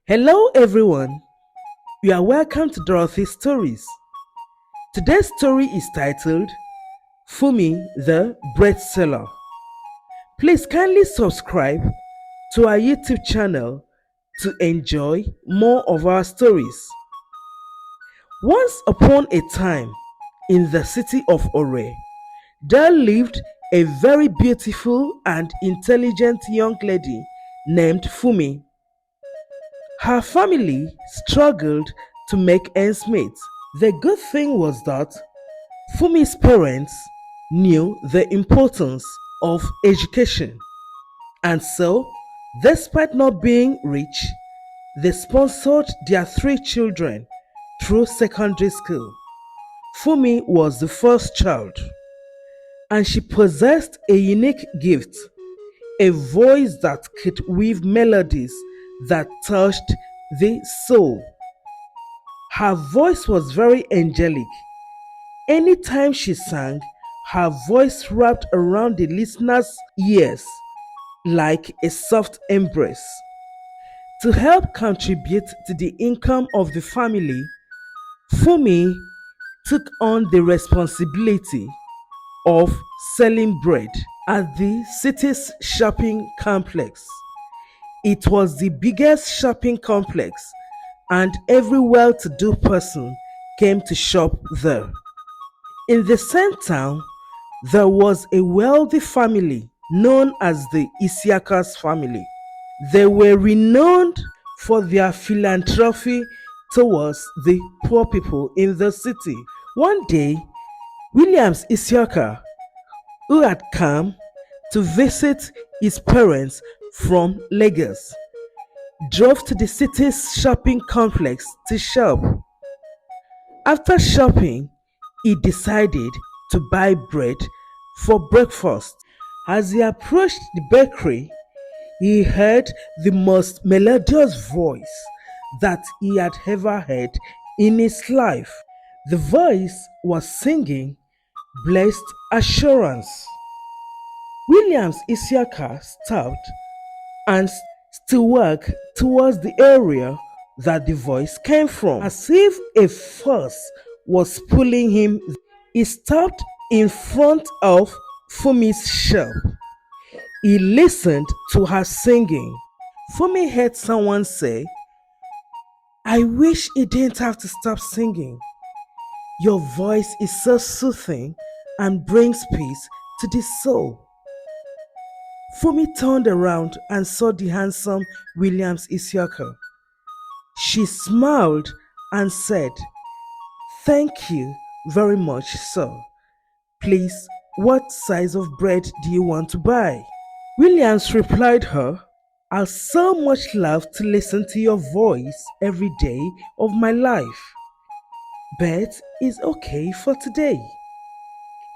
Hello everyone, you are welcome to Dorothy's Stories. Today's story is titled Funmi the Bread Seller. Please kindly subscribe to our YouTube channel to enjoy more of our stories. Once upon a time, in the city of Ore, there lived a very beautiful and intelligent young lady named Funmi. Her family struggled to make ends meet. The good thing was that Fumi's parents knew the importance of education, and so, despite not being rich, they sponsored their three children through secondary school. Fumi was the first child, and she possessed a unique gift, a voice that could weave melodies that touched the soul. Her voice was very angelic. Anytime she sang, her voice wrapped around the listener's ears like a soft embrace. To help contribute to the income of the family, Fumi took on the responsibility of selling bread at the city's shopping complex. It was the biggest shopping complex, and every well-to-do person came to shop there. In the same town, there was a wealthy family known as the Isiakas family. They were renowned for their philanthropy towards the poor people in the city. One day, Williams Isiaka, who had come to visit his parents from Lagos, drove to the city's shopping complex to shop. After shopping, he decided to buy bread for breakfast. As he approached the bakery, he heard the most melodious voice that he had ever heard in his life. The voice was singing Blessed Assurance. Williams Isiaka stopped and to walk towards the area that the voice came from. As if a force was pulling him, he stopped in front of Fumi's shop. He listened to her singing. Fumi heard someone say, "I wish he didn't have to stop singing. Your voice is so soothing and brings peace to the soul." Fumi turned around and saw the handsome Williams Isiaka. She smiled and said, "Thank you very much, sir. Please, what size of bread do you want to buy?" Williams replied her, "I'd so much love to listen to your voice every day of my life, but it's okay for today.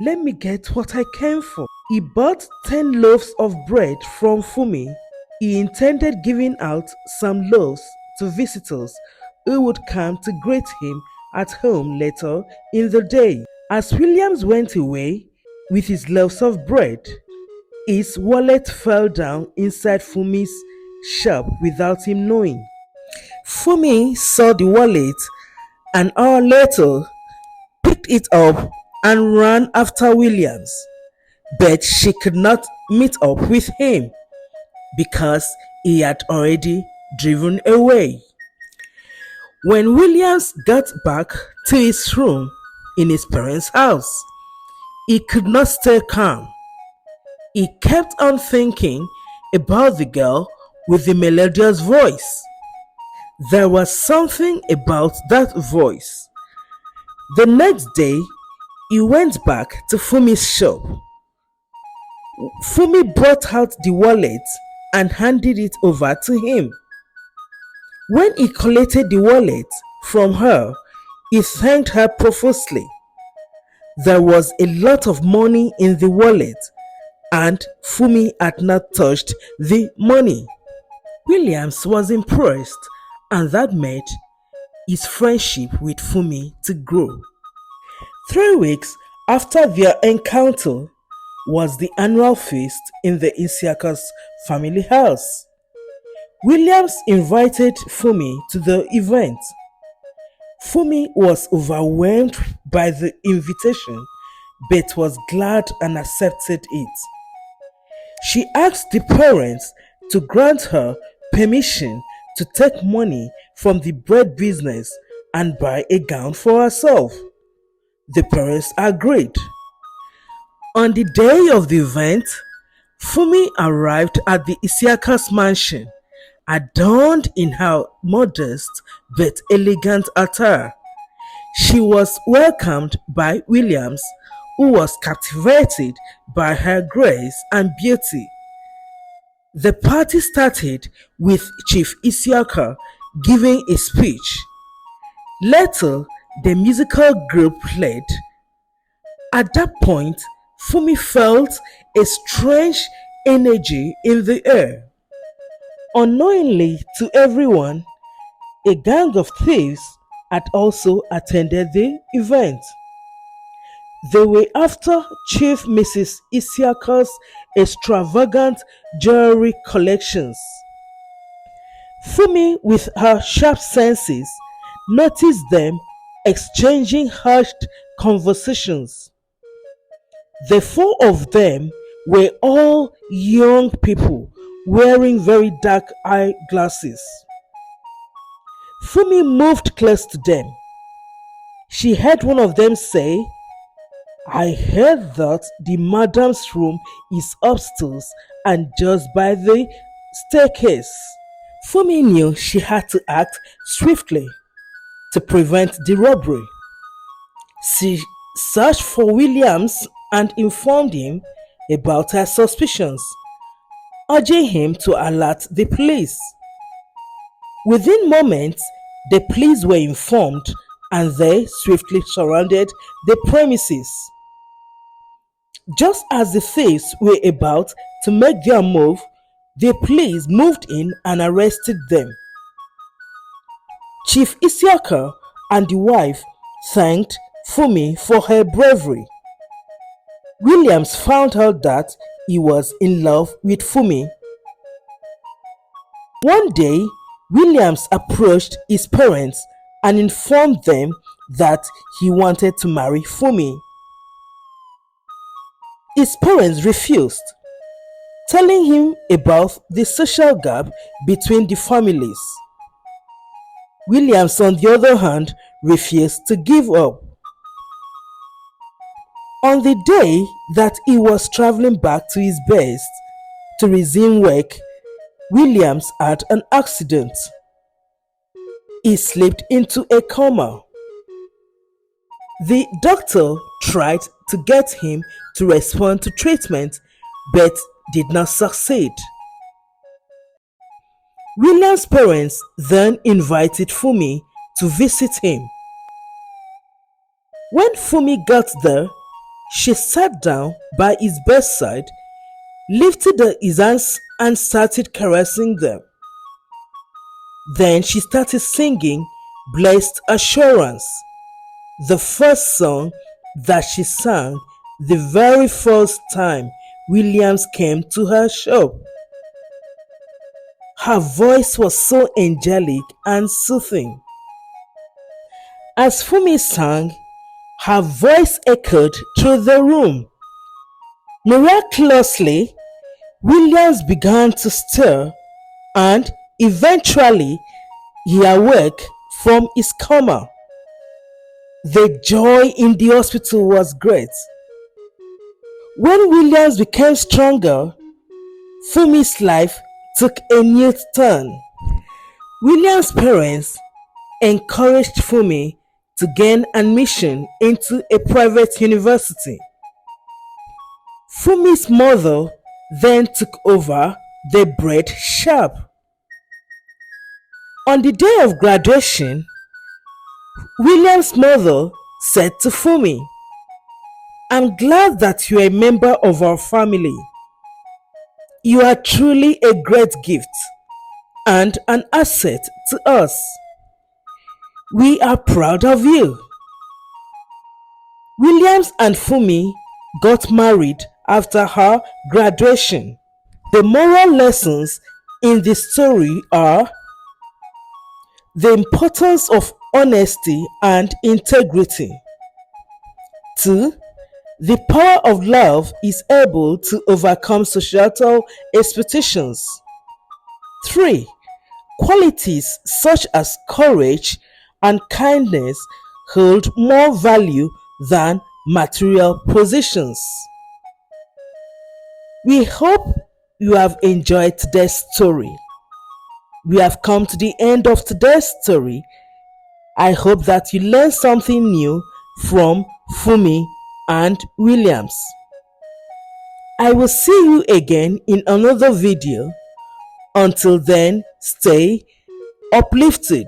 Let me get what I came for." He bought 10 loaves of bread from Fumi. He intended giving out some loaves to visitors who would come to greet him at home later in the day. As Williams went away with his loaves of bread, his wallet fell down inside Fumi's shop without him knowing. Fumi saw the wallet an hour later, picked it up, and ran after Williams. But she could not meet up with him because he had already driven away. When Williams got back to his room in his parents' house, he could not stay calm. He kept on thinking about the girl with the melodious voice. There was something about that voice. The next day, he went back to Fumi's shop. Fumi brought out the wallet and handed it over to him. When he collected the wallet from her, he thanked her profusely. There was a lot of money in the wallet, and Fumi had not touched the money. Williams was impressed, and that made his friendship with Fumi to grow. 3 weeks after their encounter was the annual feast in the Isiakas family house. Williams invited Funmi to the event. Funmi was overwhelmed by the invitation but was glad and accepted it. She asked the parents to grant her permission to take money from the bread business and buy a gown for herself. The parents agreed. On the day of the event, Funmi arrived at the Isiaka's mansion, adorned in her modest but elegant attire. She was welcomed by Williams, who was captivated by her grace and beauty. The party started with Chief Isiaka giving a speech. Later, the musical group played. At that point, Funmi felt a strange energy in the air. Unknowingly to everyone, a gang of thieves had also attended the event. They were after Chief Mrs. Isiaka's extravagant jewelry collections. Funmi, with her sharp senses, noticed them exchanging hushed conversations. The four of them were all young people wearing very dark eyeglasses. Funmi moved close to them. She heard one of them say, "I heard that the madam's room is upstairs and just by the staircase." Funmi knew she had to act swiftly to prevent the robbery. She searched for Williams and informed him about her suspicions, urging him to alert the police. Within moments, the police were informed and they swiftly surrounded the premises. Just as the thieves were about to make their move, the police moved in and arrested them. Chief Isiaka and the wife thanked Funmi for her bravery. Williams found out that he was in love with Funmi. One day, Williams approached his parents and informed them that he wanted to marry Funmi. His parents refused, telling him about the social gap between the families. Williams, on the other hand, refused to give up. On the day that he was traveling back to his base to resume work, Williams had an accident. He slipped into a coma. The doctor tried to get him to respond to treatment but did not succeed. William's parents then invited Funmi to visit him. When Funmi got there, she sat down by his bedside, lifted his hands and started caressing them. Then she started singing Blessed Assurance, the first song that she sang the very first time Williams came to her shop. Her voice was so angelic and soothing. As Funmi sang, her voice echoed through the room. Miraculously, Williams began to stir and eventually he awoke from his coma. The joy in the hospital was great. When Williams became stronger, Funmi's life took a new turn. Williams' parents encouraged Funmi to gain admission into a private university. Funmi's mother then took over the bread shop. On the day of graduation, William's mother said to Funmi, "I'm glad that you are a member of our family. You are truly a great gift and an asset to us. We are proud of you." Williams and Funmi got married after her graduation. The moral lessons in the story are the importance of honesty and integrity. 2. The power of love is able to overcome societal expectations. 3. Qualities such as courage and kindness hold more value than material possessions. We hope you have enjoyed today's story. We have come to the end of today's story. I hope that you learned something new from Funmi and Williams. I will see you again in another video. Until then, stay uplifted.